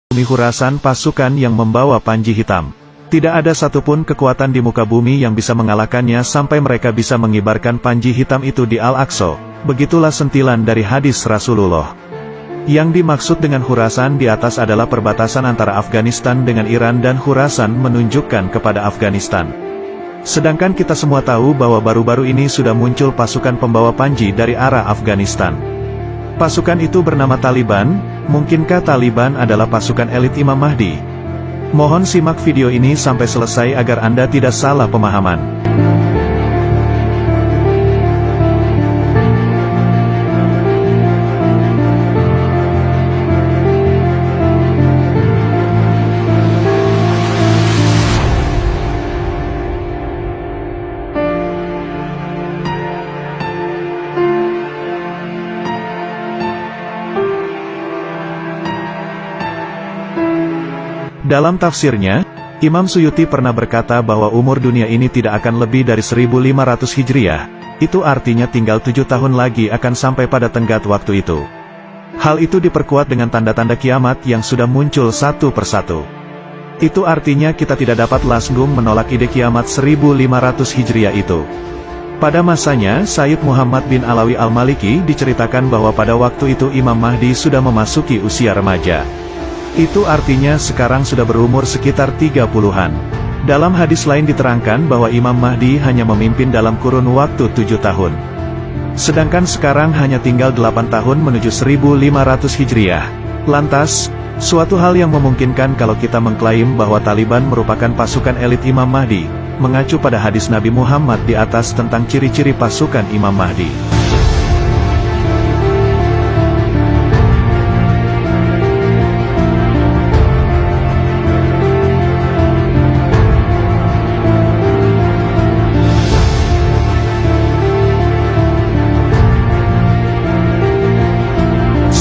bumi Khurasan pasukan yang membawa panji hitam. Tidak ada satupun kekuatan di muka bumi yang bisa mengalahkannya sampai mereka bisa mengibarkan panji hitam itu di Al-Aqsa. Begitulah sentilan dari hadis Rasulullah. Yang dimaksud dengan Khurasan di atas adalah perbatasan antara Afghanistan dengan Iran, dan Khurasan menunjukkan kepada Afghanistan. Sedangkan kita semua tahu bahwa baru-baru ini sudah muncul pasukan pembawa panji dari arah Afghanistan. Pasukan itu bernama Taliban. Mungkinkah Taliban adalah pasukan elit Imam Mahdi? Mohon simak video ini sampai selesai agar Anda tidak salah pemahaman. Dalam tafsirnya, Imam Suyuti pernah berkata bahwa umur dunia ini tidak akan lebih dari 1500 Hijriah. Itu artinya tinggal 7 tahun lagi akan sampai pada tenggat waktu itu. Hal itu diperkuat dengan tanda-tanda kiamat yang sudah muncul satu persatu. Itu artinya kita tidak dapat langsung menolak ide kiamat 1500 Hijriah itu. Pada masanya, Sayyid Muhammad bin Alawi Al-Maliki diceritakan bahwa pada waktu itu Imam Mahdi sudah memasuki usia remaja. Itu artinya sekarang sudah berumur sekitar 30-an. Dalam hadis lain diterangkan bahwa Imam Mahdi hanya memimpin dalam kurun waktu 7 tahun. Sedangkan sekarang hanya tinggal 8 tahun menuju 1500 Hijriah. Lantas, suatu hal yang memungkinkan kalau kita mengklaim bahwa Taliban merupakan pasukan elit Imam Mahdi, mengacu pada hadis Nabi Muhammad di atas tentang ciri-ciri pasukan Imam Mahdi.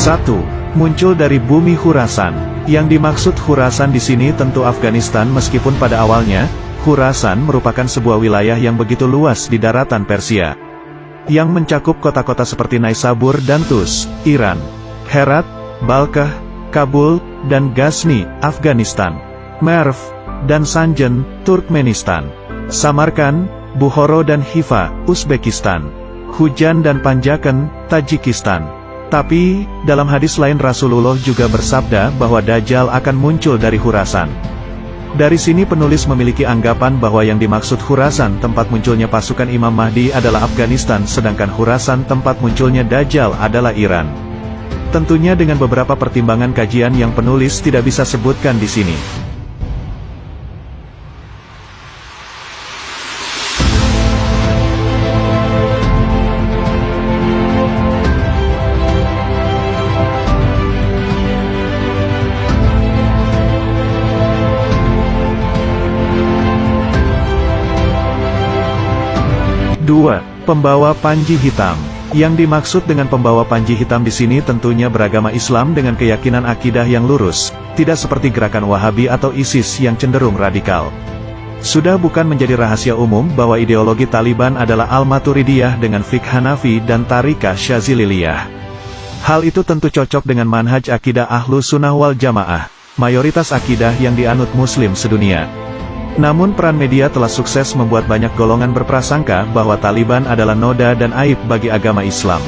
Satu, muncul dari bumi Khurasan. Yang dimaksud Khurasan di sini tentu Afghanistan, meskipun pada awalnya Khurasan merupakan sebuah wilayah yang begitu luas di daratan Persia, yang mencakup kota-kota seperti Naisabur dan Tus, Iran, Herat, Balkh, Kabul, dan Ghazni, Afghanistan, Merv, dan Sanjan, Turkmenistan, Samarkand, Bukhara dan Hifa, Uzbekistan, Hujan dan Panjaken, Tajikistan. Tapi, dalam hadis lain Rasulullah juga bersabda bahwa Dajjal akan muncul dari Khurasan. Dari sini penulis memiliki anggapan bahwa yang dimaksud Khurasan tempat munculnya pasukan Imam Mahdi adalah Afghanistan, sedangkan Khurasan tempat munculnya Dajjal adalah Iran. Tentunya dengan beberapa pertimbangan kajian yang penulis tidak bisa sebutkan di sini. Dua, pembawa panji hitam. Yang dimaksud dengan pembawa panji hitam di sini tentunya beragama Islam dengan keyakinan akidah yang lurus, tidak seperti gerakan Wahabi atau ISIS yang cenderung radikal. Sudah bukan menjadi rahasia umum bahwa ideologi Taliban adalah Al-Maturidiyah dengan fiqh Hanafi dan Tariqah Syaziliyah. Hal itu tentu cocok dengan manhaj akidah Ahlus Sunnah wal Jamaah, mayoritas akidah yang dianut Muslim sedunia. Namun peran media telah sukses membuat banyak golongan berprasangka bahwa Taliban adalah noda dan aib bagi agama Islam.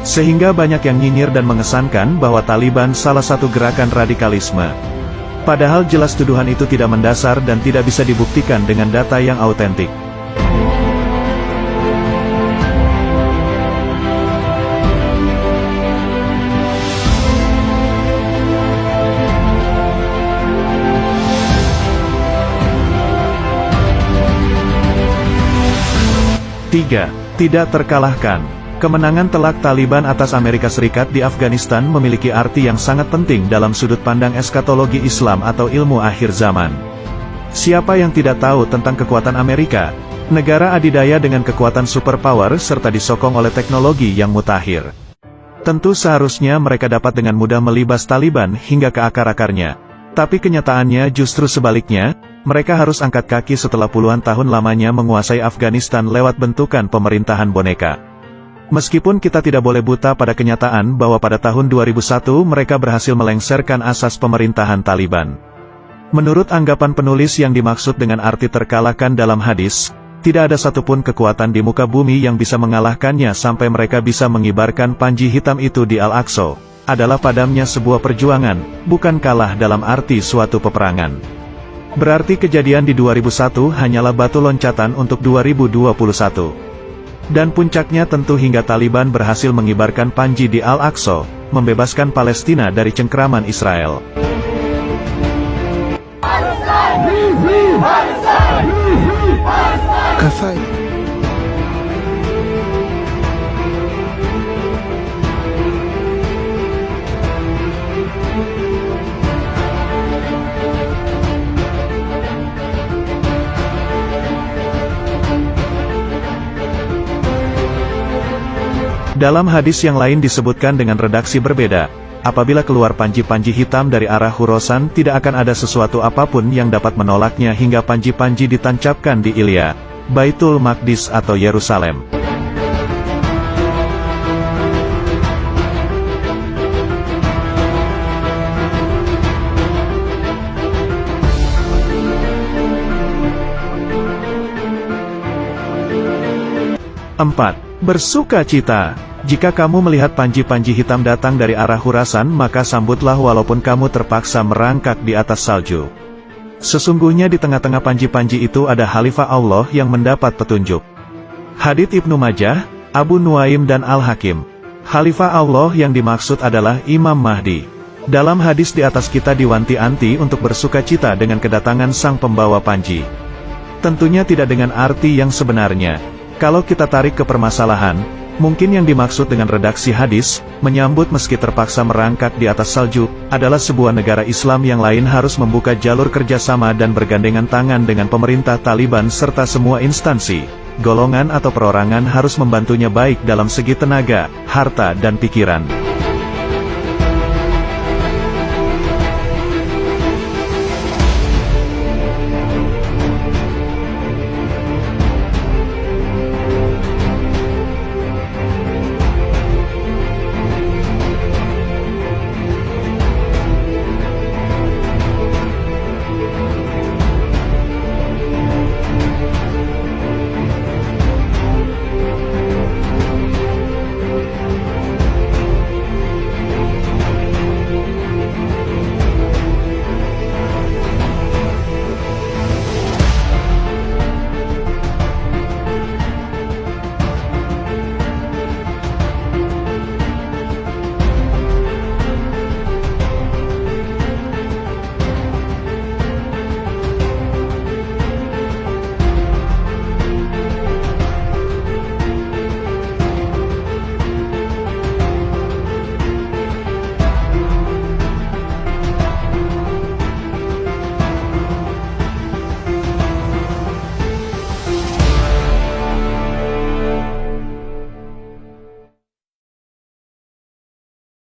Sehingga banyak yang nyinyir dan mengesankan bahwa Taliban salah satu gerakan radikalisme. Padahal jelas tuduhan itu tidak mendasar dan tidak bisa dibuktikan dengan data yang autentik. Tiga, tidak terkalahkan. Kemenangan telak Taliban atas Amerika Serikat di Afghanistan memiliki arti yang sangat penting dalam sudut pandang eskatologi Islam atau ilmu akhir zaman. Siapa yang tidak tahu tentang kekuatan Amerika, negara adidaya dengan kekuatan superpower serta disokong oleh teknologi yang mutakhir? Tentu seharusnya mereka dapat dengan mudah melibas Taliban hingga ke akar-akarnya. Tapi kenyataannya justru sebaliknya. Mereka harus angkat kaki setelah puluhan tahun lamanya menguasai Afghanistan lewat bentukan pemerintahan boneka. Meskipun kita tidak boleh buta pada kenyataan bahwa pada tahun 2001 mereka berhasil melengsarkan asas pemerintahan Taliban. Menurut anggapan penulis yang dimaksud dengan arti terkalahkan dalam hadis, tidak ada satupun kekuatan di muka bumi yang bisa mengalahkannya sampai mereka bisa mengibarkan panji hitam itu di Al-Aqsa. Adalah padamnya sebuah perjuangan, bukan kalah dalam arti suatu peperangan. Berarti kejadian di 2001 hanyalah batu loncatan untuk 2021. Dan puncaknya tentu hingga Taliban berhasil mengibarkan panji di Al-Aqsa, membebaskan Palestina dari cengkraman Israel. Dalam hadis yang lain disebutkan dengan redaksi berbeda, apabila keluar panji-panji hitam dari arah Khurasan tidak akan ada sesuatu apapun yang dapat menolaknya hingga panji-panji ditancapkan di Ilya, Baitul Maqdis atau Yerusalem. Empat, bersuka cita. Jika kamu melihat panji-panji hitam datang dari arah Khurasan, maka sambutlah walaupun kamu terpaksa merangkak di atas salju. Sesungguhnya di tengah-tengah panji-panji itu ada Khalifah Allah yang mendapat petunjuk. Hadits Ibnu Majah, Abu Nuaim dan Al-Hakim. Khalifah Allah yang dimaksud adalah Imam Mahdi. Dalam hadis di atas kita diwanti-wanti untuk bersuka cita dengan kedatangan sang pembawa panji. Tentunya tidak dengan arti yang sebenarnya. Kalau kita tarik ke permasalahan, mungkin yang dimaksud dengan redaksi hadis, menyambut meski terpaksa merangkak di atas salju, adalah sebuah negara Islam yang lain harus membuka jalur kerjasama dan bergandengan tangan dengan pemerintah Taliban serta semua instansi, golongan atau perorangan harus membantunya baik dalam segi tenaga, harta dan pikiran.